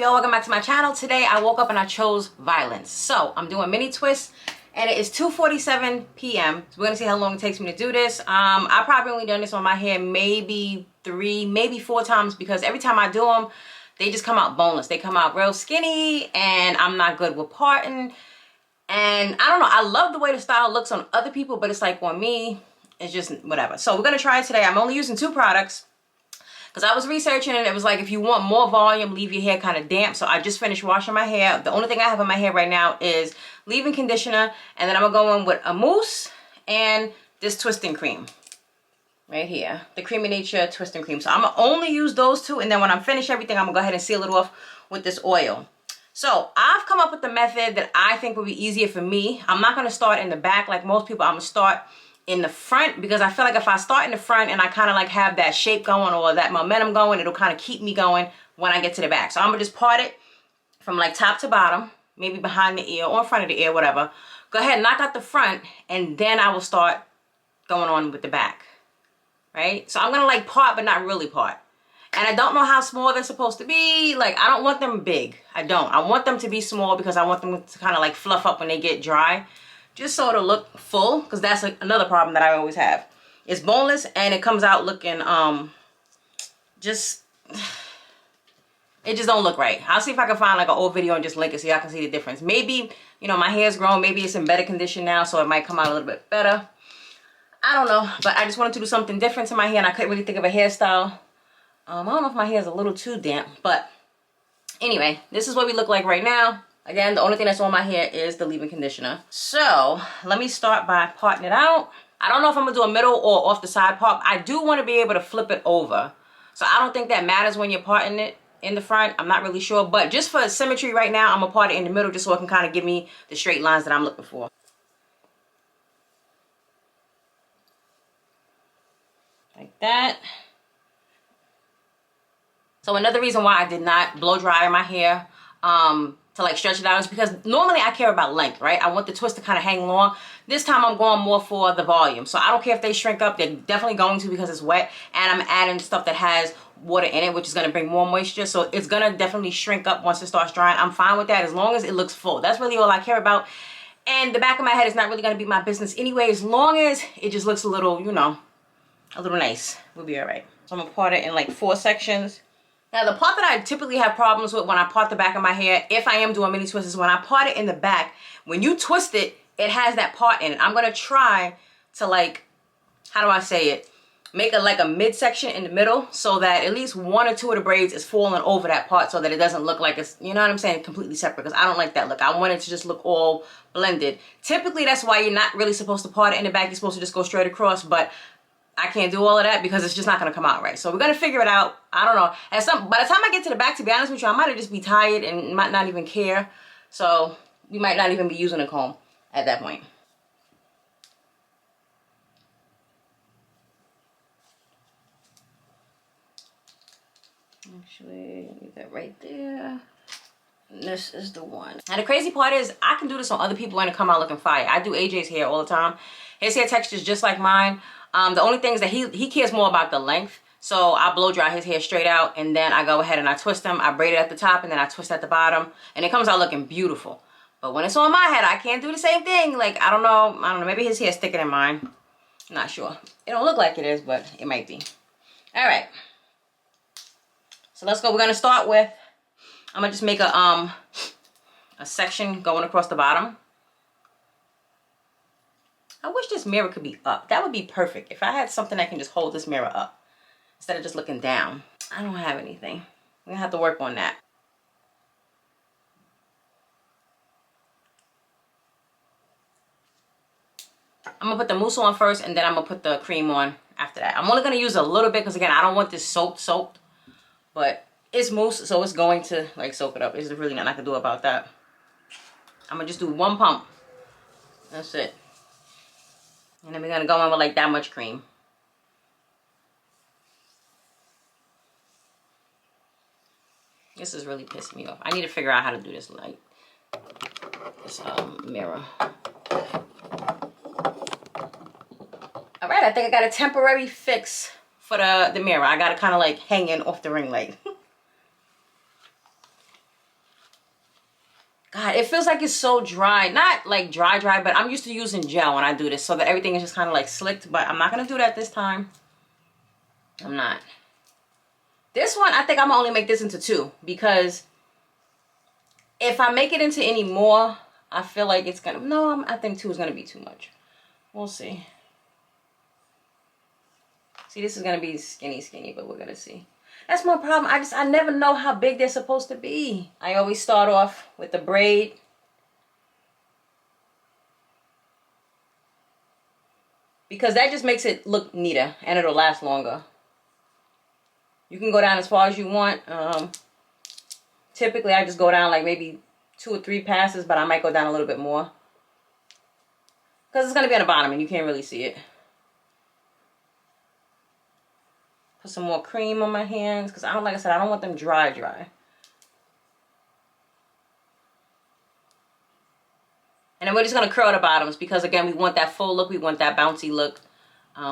y'all? Welcome back to my channel. Today I woke up and I chose violence. So I'm doing mini twists and it is 2:47 p.m. So we're gonna see how long it takes me to do this. I probably only done this on my hair maybe 3, maybe 4 times because every time I do them, they just come out boneless. They come out real skinny and I'm not good with parting. And I don't know, I love the way the style looks on other people, but it's like on me, it's just whatever. So we're gonna try it today. I'm only using 2 products. Because I was researching and it was like, if you want more volume, leave your hair kind of damp. So I just finished washing my hair. The only thing I have in my hair right now is leave-in conditioner. And then I'm going to go in with a mousse and this twisting cream. Right here. The Creamy Nature twisting cream. So I'm going to only use those 2. And then when I'm finished everything, I'm going to go ahead and seal it off with this oil. So I've come up with the method that I think would be easier for me. I'm not going to start in the back like most people. I'm going to start in the front because I feel like if I start in the front and I kind of like have that shape going or that momentum going, it'll kind of keep me going when I get to the back. So I'm gonna just part it from like top to bottom, maybe behind the ear or in front of the ear, whatever. Go ahead and knock out the front and then I will start going on with the back, right? So I'm gonna like part but not really part. And I don't know how small they're supposed to be. Like I don't want them big, I don't. I want them to be small because I want them to kind of like fluff up when they get dry. Just so it'll look full, because that's another problem that I always have. It's boneless and it comes out looking it just don't look right. I'll see if I can find like an old video and just link it so y'all can see the difference. Maybe, you know, my hair's grown, maybe it's in better condition now, so it might come out a little bit better. I don't know, but I just wanted to do something different to my hair and I couldn't really think of a hairstyle. I don't know if my hair is a little too damp, but anyway, this is what we look like right now. Again, the only thing that's on my hair is the leave-in conditioner. So let me start by parting it out. I don't know if I'm gonna do a middle or off the side part. I do want to be able to flip it over. So I don't think that matters when you're parting it in the front. I'm not really sure, but just for symmetry right now, I'm gonna part it in the middle just so it can kind of give me the straight lines that I'm looking for. Like that. So another reason why I did not blow dry my hair, to like stretch it out is because normally I care about length, right? I want the twist to kind of hang long. This time I'm going more for the volume. So I don't care if they shrink up. They're definitely going to because it's wet. And I'm adding stuff that has water in it, which is going to bring more moisture. So it's going to definitely shrink up once it starts drying. I'm fine with that as long as it looks full. That's really all I care about. And the back of my head is not really going to be my business anyway. As long as it just looks a little, you know, a little nice. We'll be all right. So I'm going to part it in like 4 sections. Now, the part that I typically have problems with when I part the back of my hair, if I am doing mini twists, is when I part it in the back. When you twist it, it has that part in it. I'm going to try to like, how do I say it? Make it like a midsection in the middle so that at least 1 or 2 of the braids is falling over that part so that it doesn't look like it's, you know what I'm saying, completely separate, because I don't like that look. I want it to just look all blended. Typically, that's why you're not really supposed to part it in the back. You're supposed to just go straight across, but I can't do all of that because it's just not going to come out right. So we're going to figure it out. I don't know. By the time I get to the back, to be honest with you, I might just be tired and might not even care. So we might not even be using a comb at that point. Actually, leave that right there. And this is the one. And the crazy part is I can do this on other people and it come out looking fire. I do AJ's hair all the time. His hair texture is just like mine. The only thing is that he cares more about the length. So I blow dry his hair straight out and then I go ahead and I twist him. I braid it at the top and then I twist at the bottom. And it comes out looking beautiful. But when it's on my head, I can't do the same thing. Like, I don't know. Maybe his hair is thicker than mine. I'm not sure. It don't look like it is, but it might be. All right. So let's go. We're going to start with, I'm going to just make a section going across the bottom. I wish this mirror could be up. That would be perfect. If I had something that can just hold this mirror up instead of just looking down. I don't have anything. We're going to have to work on that. I'm going to put the mousse on first and then I'm going to put the cream on after that. I'm only going to use a little bit because, again, I don't want this soaked. But it's mousse, so it's going to, like, soak it up. There's really nothing I can do about that. I'm going to just do 1 pump. That's it. And then we're going to go in with like that much cream. This is really pissing me off. I need to figure out how to do this light. This mirror. Alright, I think I got a temporary fix for the mirror. I got it kind of like hanging off the ring light. God, it feels like it's so dry. Not like dry, but I'm used to using gel when I do this so that everything is just kind of like slicked. But I'm not going to do that this time. I'm not. This one, I think I'm going to only make this into 2. Because if I make it into any more, I feel like it's going to... No, I think 2 is going to be too much. We'll see. See, this is going to be skinny, but we're going to see. That's my problem. I never know how big they're supposed to be. I always start off with the braid. Because that just makes it look neater and it'll last longer. You can go down as far as you want. Typically, I just go down like maybe 2 or 3 passes, but I might go down a little bit more. Because it's going to be on the bottom and you can't really see it. Put some more cream on my hands because like I said, I don't want them dry. And then we're just going to curl the bottoms because, again, we want that full look. We want that bouncy look.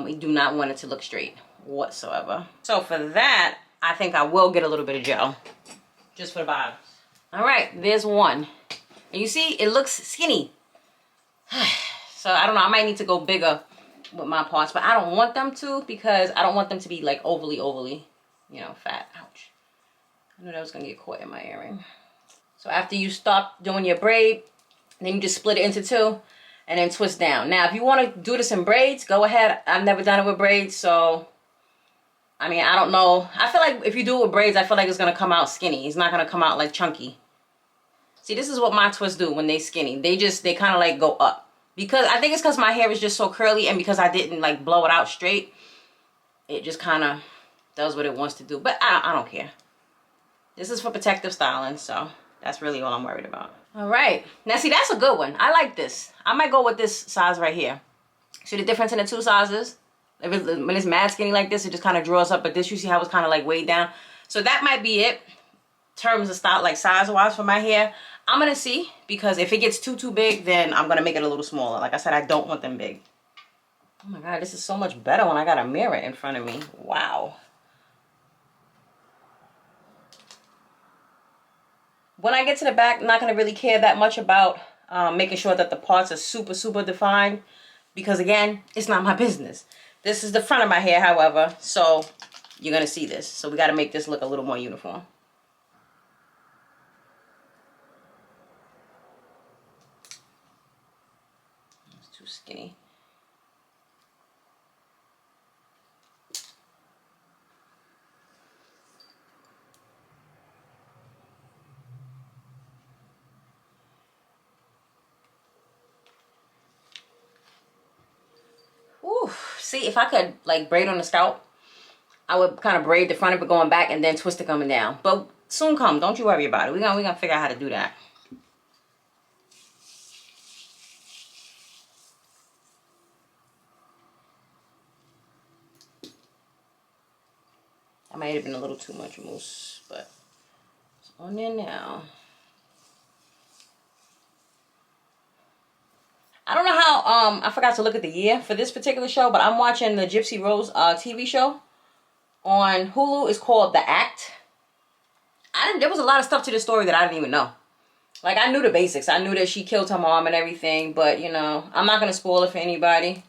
We do not want it to look straight whatsoever. So for that, I think I will get a little bit of gel just for the bottoms. All right, there's one. And you see, it looks skinny. So I don't know. I might need to go bigger with my parts, but I don't want them to because I don't want them to be like overly, you know, fat. Ouch. I knew that was going to get caught in my earring. So after you stop doing your braid, then you just split it into 2 and then twist down. Now, if you want to do this in braids, go ahead. I've never done it with braids, so I mean, I don't know. I feel like if you do it with braids, I feel like it's going to come out skinny. It's not going to come out like chunky. See, this is what my twists do when they skinny. They kind of like go up. Because I think it's because my hair is just so curly and because I didn't like blow it out straight. It just kind of does what it wants to do. But I don't care. This is for protective styling, so that's really all I'm worried about. All right. Now, see, that's a good one. I like this. I might go with this size right here. See the difference in the 2 sizes? When it's mad skinny like this, it just kind of draws up. But this, you see how it's kind of like weighed down. So that might be it. In terms of style, like size-wise for my hair. I'm going to see, because if it gets too big, then I'm going to make it a little smaller. Like I said, I don't want them big. Oh my God, this is so much better when I got a mirror in front of me. Wow. When I get to the back, I'm not going to really care that much about making sure that the parts are super defined. Because again, it's not my business. This is the front of my hair, however, so you're going to see this. So we got to make this look a little more uniform. Too skinny. Ooh, see, if I could like braid on the scalp, I would kind of braid the front of it going back and then twist it coming down. But soon come, don't you worry about it. We're gonna figure out how to do that. I might have been a little too much mousse, but it's on there now. I don't know how, I forgot to look at the year for this particular show, but I'm watching the Gypsy Rose TV show on Hulu. It's called The Act. There was a lot of stuff to the story that I didn't even know. Like, I knew the basics. I knew that she killed her mom and everything, but, you know, I'm not going to spoil it for anybody.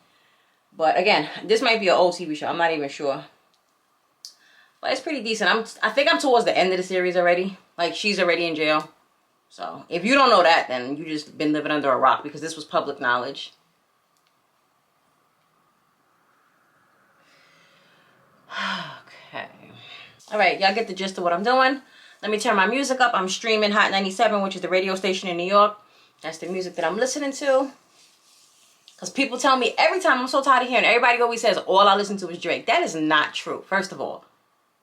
But, again, this might be an old TV show. I'm not even sure. But it's pretty decent. I think I'm towards the end of the series already. Like, she's already in jail. So, if you don't know that, then you just been living under a rock, because this was public knowledge. Okay. Alright, y'all get the gist of what I'm doing. Let me turn my music up. I'm streaming Hot 97, which is the radio station in New York. That's the music that I'm listening to. Because people tell me every time, I'm so tired of hearing, everybody always says, all I listen to is Drake. That is not true, first of all.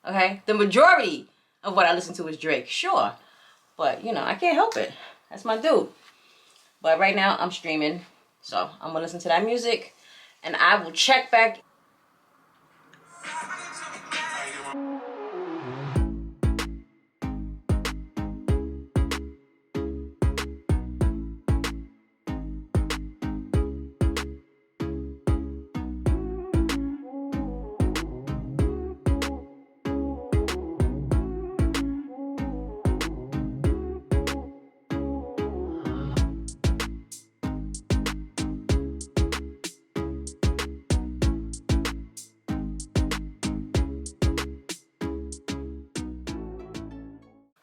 Okay? The majority of what I listen to is Drake, sure. But, you know, I can't help it. That's my dude. But right now, I'm streaming. So, I'm going to listen to that music. And I will check back.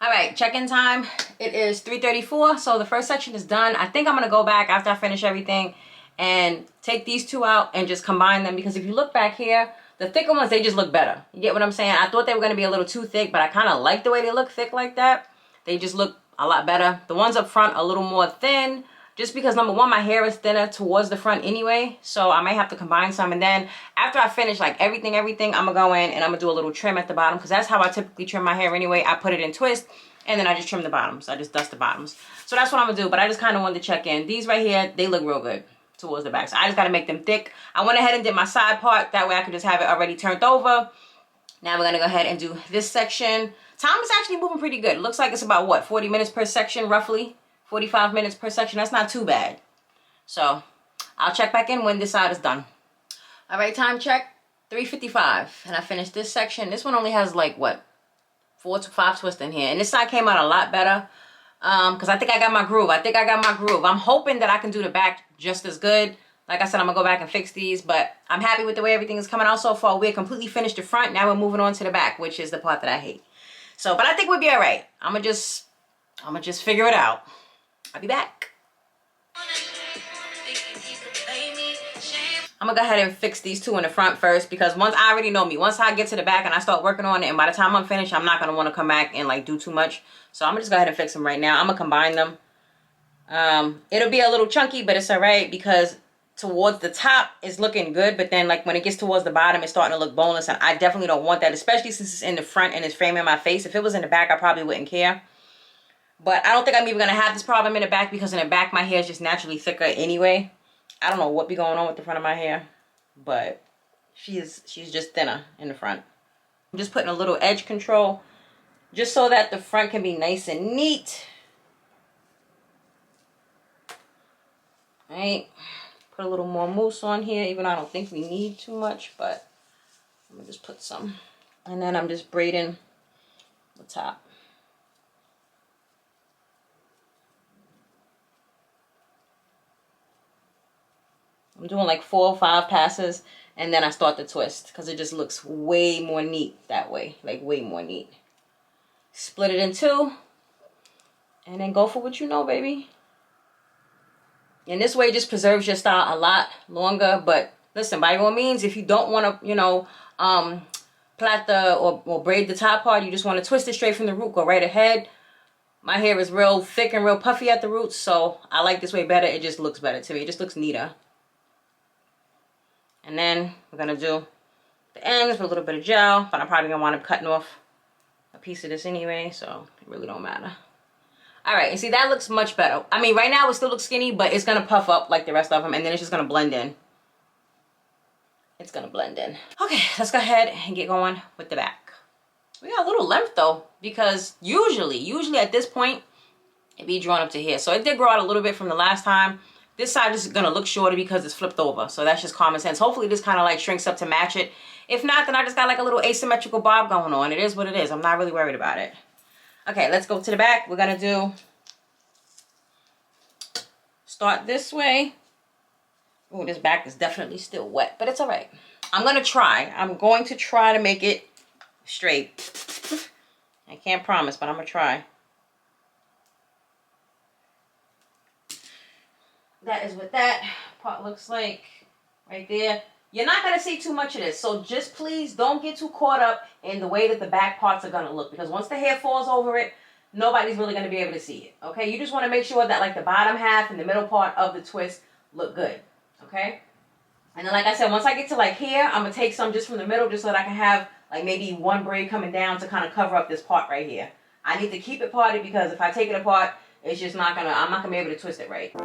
All right, check-in time. It is 3:34, so the first section is done. I think I'm gonna go back after I finish everything and take these two out and just combine them, because if you look back here, the thicker ones, they just look better. You get what I'm saying? I thought they were gonna be a little too thick, but I kind of like the way they look thick like that. They just look a lot better. The ones up front a little more thin, just because number one, my hair is thinner towards the front anyway, so I might have to combine some. And then after I finish like everything, I'm gonna go in and I'm gonna do a little trim at the bottom, because that's how I typically trim my hair anyway. I put it in twist and then I just trim the bottoms. I just dust the bottoms. So that's what I'm gonna do, but I just kind of wanted to check in. These right here, they look real good towards the back, so I just gotta make them thick. I went ahead and did my side part, that way I could just have it already turned over. Now we're gonna go ahead and do this section. Time is actually moving pretty good. It looks like it's about what, 40 minutes per section roughly? 45 minutes per section. That's not too bad. So I'll check back in when this side is done. All right, time check, 3:55, and I finished this section. This one only has like what, 4 to 5 twists in here, and this side came out a lot better because I think I got my groove. I'm hoping that I can do the back just as good. Like I said, I'm gonna go back and fix these, but I'm happy with the way everything is coming out so far. We're completely finished the front. Now we're moving on to the back, which is the part that I hate. So, but I think we'll be all right. I'm gonna just figure it out. I'll be back. I'm gonna go ahead and fix these two in the front first, because once I already know me, once I get to the back and I start working on it, and by the time I'm finished, I'm not gonna want to come back and like do too much. So I'm gonna just go ahead and fix them right now. I'm gonna combine them. It'll be a little chunky, but it's all right, because towards the top is looking good, but then like when it gets towards the bottom, it's starting to look boneless, and I definitely don't want that, especially since it's in the front and it's framing my face. If it was in the back, I probably wouldn't care. But I don't think I'm even going to have this problem in the back, because in the back, my hair is just naturally thicker anyway. I don't know what be going on with the front of my hair, but she's just thinner in the front. I'm just putting a little edge control just so that the front can be nice and neat. All right. Put a little more mousse on here, even though I don't think we need too much, but I'm going to just put some. And then I'm just braiding the top. I'm doing like 4 or 5 passes, and then I start the twist, because it just looks way more neat that way. Like way more neat. Split it in 2, and then go for what you know, baby. And this way it just preserves your style a lot longer. But listen, by all means, if you don't want to, you know, plait the or braid the top part, you just want to twist it straight from the root, go right ahead. My hair is real thick and real puffy at the roots, so I like this way better. It just looks better to me. It just looks neater. And then we're going to do the ends with a little bit of gel, but I'm probably going to wind up cutting off a piece of this anyway, so it really don't matter. All right, and see, that looks much better. I mean, right now it still looks skinny, but it's going to puff up like the rest of them, and then it's just going to blend in. It's going to blend in. Okay, let's go ahead and get going with the back. We got a little length, though, because usually at this point, it'd be drawn up to here. So it did grow out a little bit from the last time. This side is going to look shorter because it's flipped over. So that's just common sense. Hopefully this kind of like shrinks up to match it. If not, then I just got like a little asymmetrical bob going on. It is what it is. I'm not really worried about it. Okay, let's go to the back. We're going to start this way. Oh, this back is definitely still wet, but it's all right. I'm going to try to make it straight. I can't promise, but I'm going to try. That is what that part looks like right there. You're not going to see too much of this, so just please don't get too caught up in the way that the back parts are going to look, because once the hair falls over it, nobody's really going to be able to see it, okay? You just want to make sure that like the bottom half and the middle part of the twist look good, okay? And then like I said, once I get to like here, I'm going to take some just from the middle just so that I can have like maybe one braid coming down to kind of cover up this part right here. I need to keep it parted, because if I take it apart, it's just not going to, I'm not going to be able to twist it right.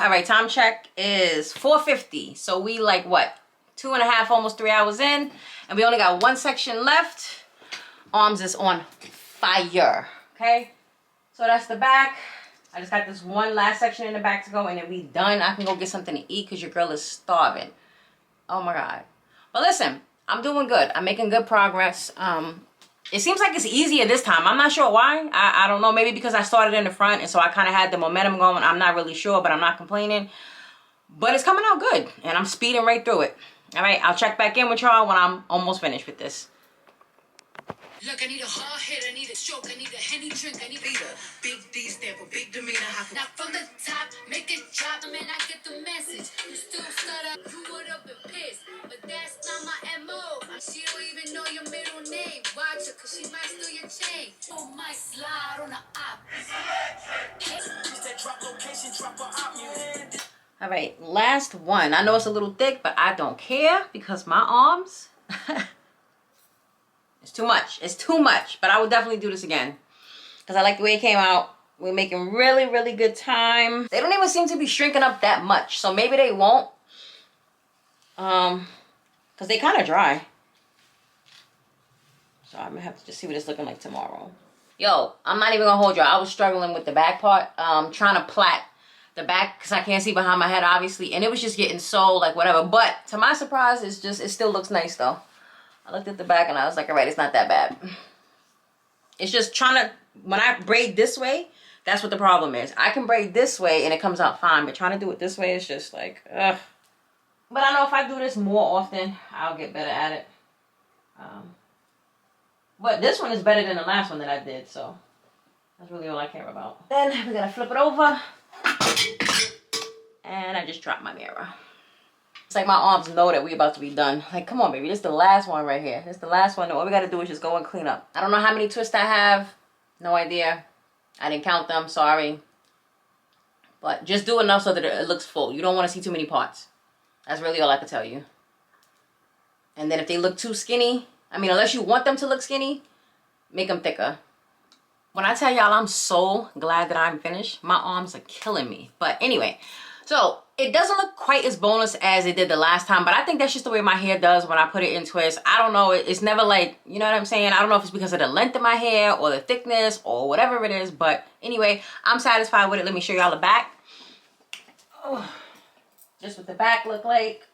All right, time check is 4:50. So we like what? 2.5, almost 3 hours in. And we only got one section left. Arms is on fire. Okay? So that's the back. I just got this one last section in the back to go, and then we done. I can go get something to eat because your girl is starving. Oh my God. But listen, I'm doing good. I'm making good progress. It seems like it's easier this time. I'm not sure why. I don't know. Maybe because I started in the front, and so I kind of had the momentum going. I'm not really sure, but I'm not complaining. But it's coming out good, and I'm speeding right through it. All right, I'll check back in with y'all when I'm almost finished with this. Look, I need a hard hit, I need a stroke, I need a Henny drink, I need a big D stand for big demeanor. Now from the top, make it drop, I mean, I get the message. You still stutter, you would up and pissed, but that's not my MO. She don't even know your middle name. Watch her, cause she might steal your chain. Oh, my slide on the op. All right, last one. I know it's a little thick, but I don't care because my arms... It's too much. It's too much. But I will definitely do this again. Because I like the way it came out. We're making really, really good time. They don't even seem to be shrinking up that much. So maybe they won't. Because they kind of dry. So I'm going to have to just see what it's looking like tomorrow. Yo, I'm not even going to hold you. I was struggling with the back part. Trying to plait the back because I can't see behind my head, obviously. And it was just getting so, like, whatever. But to my surprise, it still looks nice, though. I looked at the back and I was like, all right, it's not that bad. It's just trying to, when I braid this way, that's what the problem is. I can braid this way and it comes out fine, but trying to do it this way is just like, ugh. But I know if I do this more often, I'll get better at it. But this one is better than the last one that I did, so that's really all I care about. Then we're gonna flip it over. And I just dropped my mirror. It's like my arms know that we're about to be done. Like, come on, baby. This is the last one right here. This is the last one. All we got to do is just go and clean up. I don't know how many twists I have. No idea. I didn't count them. Sorry. But just do enough so that it looks full. You don't want to see too many parts. That's really all I can tell you. And then if they look too skinny, I mean, unless you want them to look skinny, make them thicker. When I tell y'all I'm so glad that I'm finished, my arms are killing me. But anyway, so it doesn't look quite as boneless as it did the last time, but I think that's just the way my hair does when I put it in twists. I don't know. It's never like, you know what I'm saying? I don't know if it's because of the length of my hair or the thickness or whatever it is. But anyway, I'm satisfied with it. Let me show y'all the back. Oh, just what the back look like.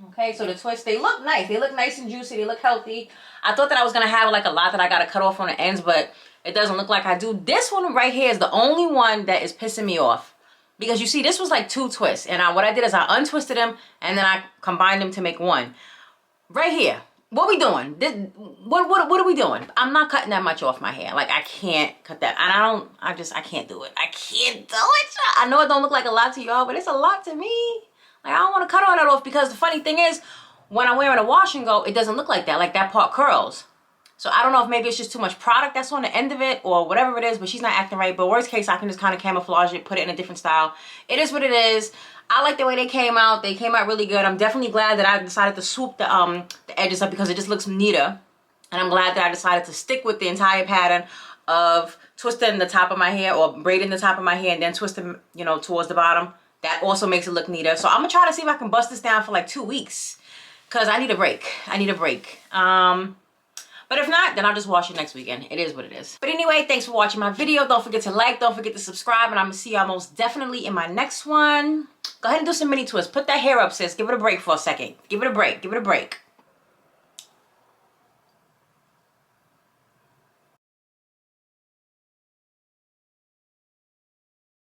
Okay, so the twists, they look nice. They look nice and juicy. They look healthy. I thought that I was going to have like a lot that I got to cut off on the ends, but it doesn't look like I do. This one right here is the only one that is pissing me off. Because you see, this was like 2 twists. And what I did is I untwisted them and then I combined them to make one. Right here. What we doing? What are we doing? I'm not cutting that much off my hair. Like, I can't cut that. And I can't do it. I can't do it. I know it don't look like a lot to y'all, but it's a lot to me. Like, I don't want to cut all that off because the funny thing is, when I'm wearing a wash and go, it doesn't look like that. Like, that part curls. So I don't know if maybe it's just too much product that's on the end of it or whatever it is, but she's not acting right. But worst case, I can just kind of camouflage it, put it in a different style. It is what it is. I like the way they came out. They came out really good. I'm definitely glad that I decided to swoop the edges up because it just looks neater. And I'm glad that I decided to stick with the entire pattern of twisting the top of my hair or braiding the top of my hair and then twisting, you know, towards the bottom. That also makes it look neater. So I'm going to try to see if I can bust this down for like 2 weeks because I need a break. I need a break. But if not, then I'll just wash it next weekend. It is what it is. But anyway, thanks for watching my video. Don't forget to like. Don't forget to subscribe. And I'm going to see y'all most definitely in my next one. Go ahead and do some mini twists. Put that hair up, sis. Give it a break for a second. Give it a break. Give it a break.